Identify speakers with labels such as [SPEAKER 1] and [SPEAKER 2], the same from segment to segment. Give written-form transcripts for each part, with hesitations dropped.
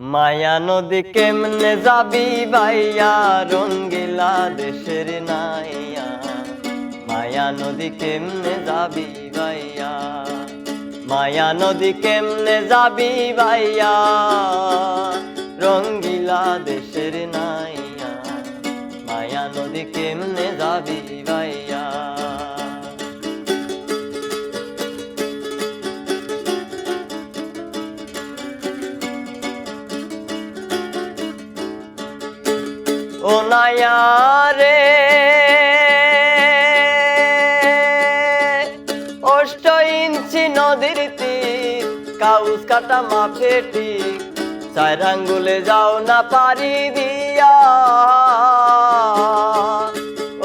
[SPEAKER 1] মায়া নদী কেমনে যাবি ভাইয়া, রঙ্গিলা দেশের নাইয়া। মায়া নদী কেমনে যাবি ভাইয়া, মায়া নদী কেমনে যাবি ভাইয়া, রঙ্গিলা দেশের নাইয়া। মায়া নদী কেমনে যাবি ভাইয়া। ও নাইয়া রে, অষ্ট ইঞ্চি নদীর তীর, কাউস কাটা মাপে ঠিক, চার আঙ্গুলে যাও না পারি দিয়া।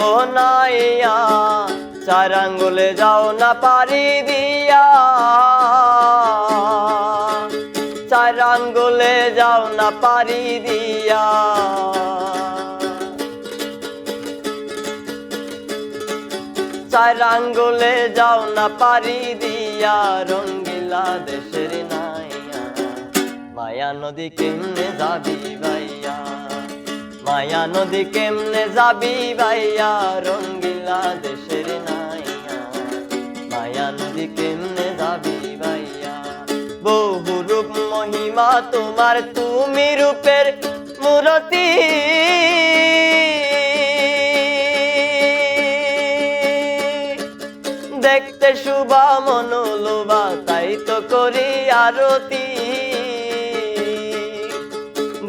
[SPEAKER 1] ও নাইয়া, চার আঙ্গুলে যাও না পারি দিয়া, চার আঙ্গুলে যাও না পারি দিয়া। চার আঙ্গুলে যাও না পারি দিয়া, রঙ্গিলা দেশের নাইয়া। মায়া নদী কেমনে যাবি ভাইয়া, মায়া নদী কেমনে যাবি ভাইয়া, রঙ্গিলা দেশের নাইয়া। মায়া নদী কেমনে যাবি ভাইয়া। বহু রূপ মহিমা তোমার, তুমি রূপের মূরতি। দেখতে শুভা মনোলোভা, তাই তো করি আরতি।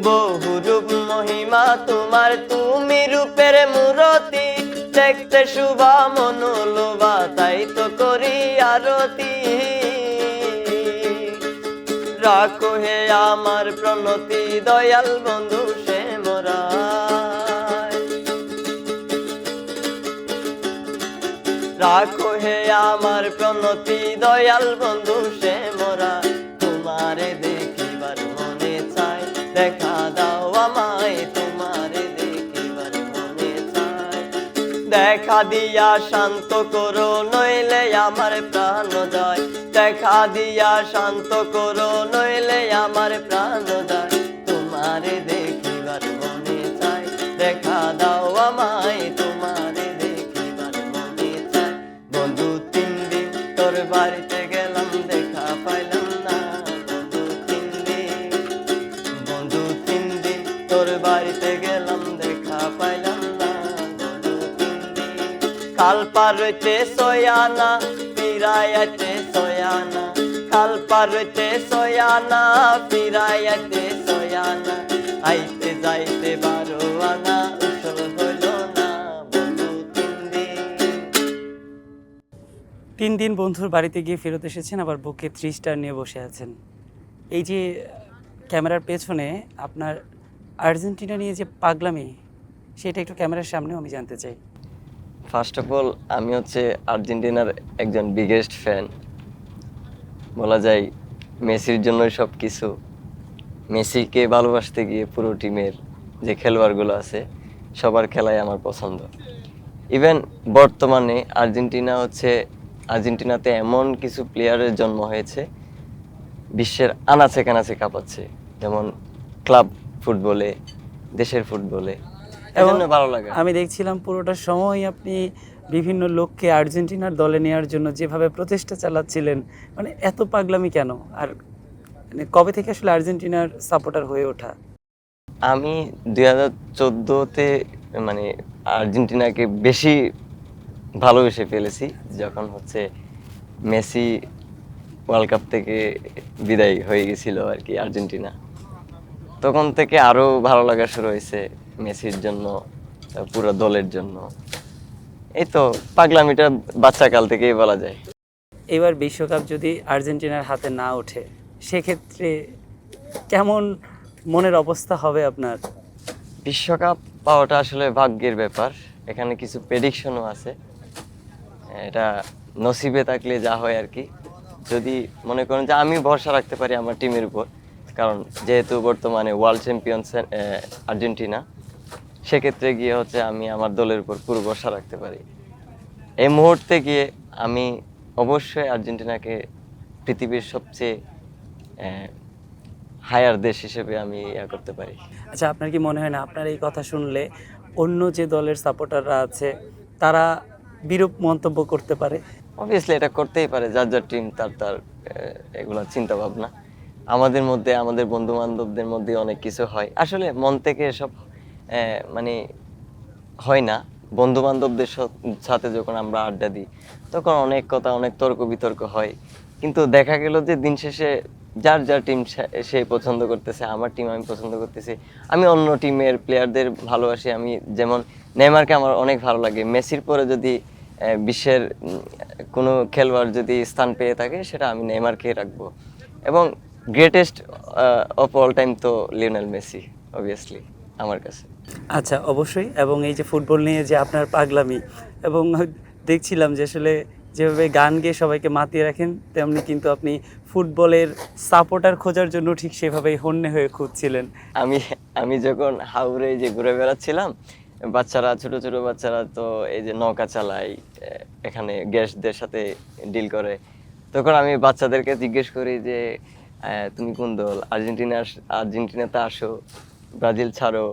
[SPEAKER 1] বহু রূপ মহিমা তোমার, তুমি রূপের মূরতি। দেখতে শুভা মনোলোভা, তাই তো করি আরতি। রাখো হে আমার প্রণতি, দয়াল বন্ধু সে মোরা। রাখো হে আমার প্রণতি, দয়াল বন্ধু সে মোরা। তোমারে দেখিবার মনে চাই, দেখা দাও আমায়, তোমারে দেখিবার মনে চাই। দেখা দিয়া শান্ত করো, নইলে আমার প্রাণ যায়। দেখা দিয়া শান্ত করো, নইলে আমার প্রাণ যায়। তোমারে দেখিবার মনে চাই, দেখা দাও আমায়, তোমারে দেখিবার মনে চাই। বন্ধু 3 দিন তোর বাড়িতে গেলাম, দেখা পাইলাম না। বন্ধু 3 দিন, বন্ধু 3 দিন তোর বাড়িতে গেলাম, দেখা পাইলাম না। বন্ধু 3 দিন। কাল পার হইতে সয়ানা, ফিরাইতে সয়ানা। কাল পার হইতে সয়ানা, ফিরাইতে সয়ানা। আইতে যাইতে 12 আনা, উসল হইল না। বন্ধু 3 দিন।
[SPEAKER 2] 3 দিন বন্ধুর বাড়িতে গিয়ে ফেরত এসেছেন, আবার বুকে 3 স্টার নিয়ে বসে আছেন। এই যে ক্যামেরার পেছনে আপনার আর্জেন্টিনা নিয়ে যে পাগলামি, সেটা একটু ক্যামেরার সামনেও আমি জানতে চাই।
[SPEAKER 1] ফার্স্ট অফ অল আমি হচ্ছে আর্জেন্টিনার একজন বিগেস্ট ফ্যান বলা যায়। মেসির জন্যই সব কিছু। মেসিকে ভালোবাসতে গিয়ে পুরো টিমের যে খেলোয়াড়গুলো আছে সবার খেলাই আমার পছন্দ। ইভেন বর্তমানে আর্জেন্টিনাতে এমন কিছু প্লেয়ারের জন্ম হয়েছে বিশ্বের আনাচে কানাচে কাঁপাচ্ছে, যেমন ক্লাব ফুটবলে, দেশের ফুটবলে। এজন্য ভালো লাগে।
[SPEAKER 2] আমি দেখছিলাম পুরোটা সময় আপনি বিভিন্ন লোককে আর্জেন্টিনার দলে নেওয়ার জন্য যেভাবে প্রচেষ্টা চালাচ্ছিলেন, মানে এত পাগলামি কেন? আর মানে কবে থেকে আসলে আর্জেন্টিনার সাপোর্টার হয়ে ওঠা?
[SPEAKER 1] আমি 2014-তে মানে আর্জেন্টিনাকে বেশি ভালোবেসে ফেলেছি, যখন হচ্ছে মেসি ওয়ার্ল্ড কাপ থেকে বিদায় হয়ে গেছিল আর কি আর্জেন্টিনা। তখন থেকে আরো ভালো লাগা শুরু হয়েছে মেসির জন্য, পুরো দলের জন্য। এই তো পাগলামিটা বাচ্চাকাল থেকেই বলা যায়।
[SPEAKER 2] এবার বিশ্বকাপ যদি আর্জেন্টিনার হাতে না ওঠে, সেক্ষেত্রে কেমন মনের অবস্থা হবে আপনার?
[SPEAKER 1] বিশ্বকাপ পাওয়াটা আসলে ভাগ্যের ব্যাপার, এখানে কিছু প্রেডিকশনও আছে। এটা নসিবে থাকলে যা হয় আর কি। যদি মনে করেন যে আমি ভরসা রাখতে পারি আমার টিমের উপর, কারণ যেহেতু বর্তমানে ওয়ার্ল্ড চ্যাম্পিয়ন আর্জেন্টিনা, সেক্ষেত্রে গিয়ে হচ্ছে আমি আমার দলের উপর পুরো ভরসা রাখতে পারি। এই মুহূর্তে গিয়ে আমি অবশ্যই আর্জেন্টিনাকে পৃথিবীর সবচেয়ে হায়ার দেশ হিসেবে আমি করতে পারি।
[SPEAKER 2] আচ্ছা, আপনার কি মনে হয় না আপনার এই কথা শুনলে অন্য যে দলের সাপোর্টাররা আছে তারা বিরূপ মন্তব্য করতে পারে?
[SPEAKER 1] অবভিয়াসলি এটা করতেই পারে, যার যার টিম তার তার এগুলো চিন্তা ভাবনা। আমাদের মধ্যে, আমাদের বন্ধু বান্ধবদের মধ্যে অনেক কিছু হয়, আসলে মন থেকে এসব মানে হয় না। বন্ধু বান্ধবদের সাথে যখন আমরা আড্ডা দিই তখন অনেক কথা, অনেক তর্ক বিতর্ক হয়, কিন্তু দেখা গেল যে দিন শেষে যার যার টিম সে পছন্দ করতেছে, আমার টিম আমি পছন্দ করতেছি। আমি অন্য টিমের প্লেয়ারদের ভালোবাসি। আমি যেমন নেইমারকে আমার অনেক ভালো লাগে। মেসির পরে যদি বিশ্বের কোনো খেলোয়াড় যদি স্থান পেয়ে থাকে সেটা আমি নেইমারকে রাখবো। এবং গ্রেটেস্ট অফ অল টাইম তো লিওনেল মেসি অবভিয়াসলি আমার কাছে।
[SPEAKER 2] আচ্ছা, অবশ্যই। এবং এই যে ফুটবল নিয়ে যে আপনার পাগলামি, এবং দেখছিলাম যে আসলে যেভাবে গান গেয়ে সবাইকে মাতিয়ে রাখেন, তেমনি কিন্তু আপনি ফুটবলের সাপোর্টার খোঁজার জন্য ঠিক সেভাবেই হন্যে হয়ে খুঁজছিলেন।
[SPEAKER 1] আমি আমি যখন হাওরে যে ঘুরে বেড়াচ্ছিলাম, বাচ্চারা, ছোট ছোট বাচ্চারা তো এই যে নৌকা চালায়, এখানে গ্যাসদের সাথে ডিল করে, তখন আমি বাচ্চাদেরকে জিজ্ঞেস করি যে তুমি কোন দল? আর্জেন্টিনাতে আসো, ব্রাজিল ছাড়ো,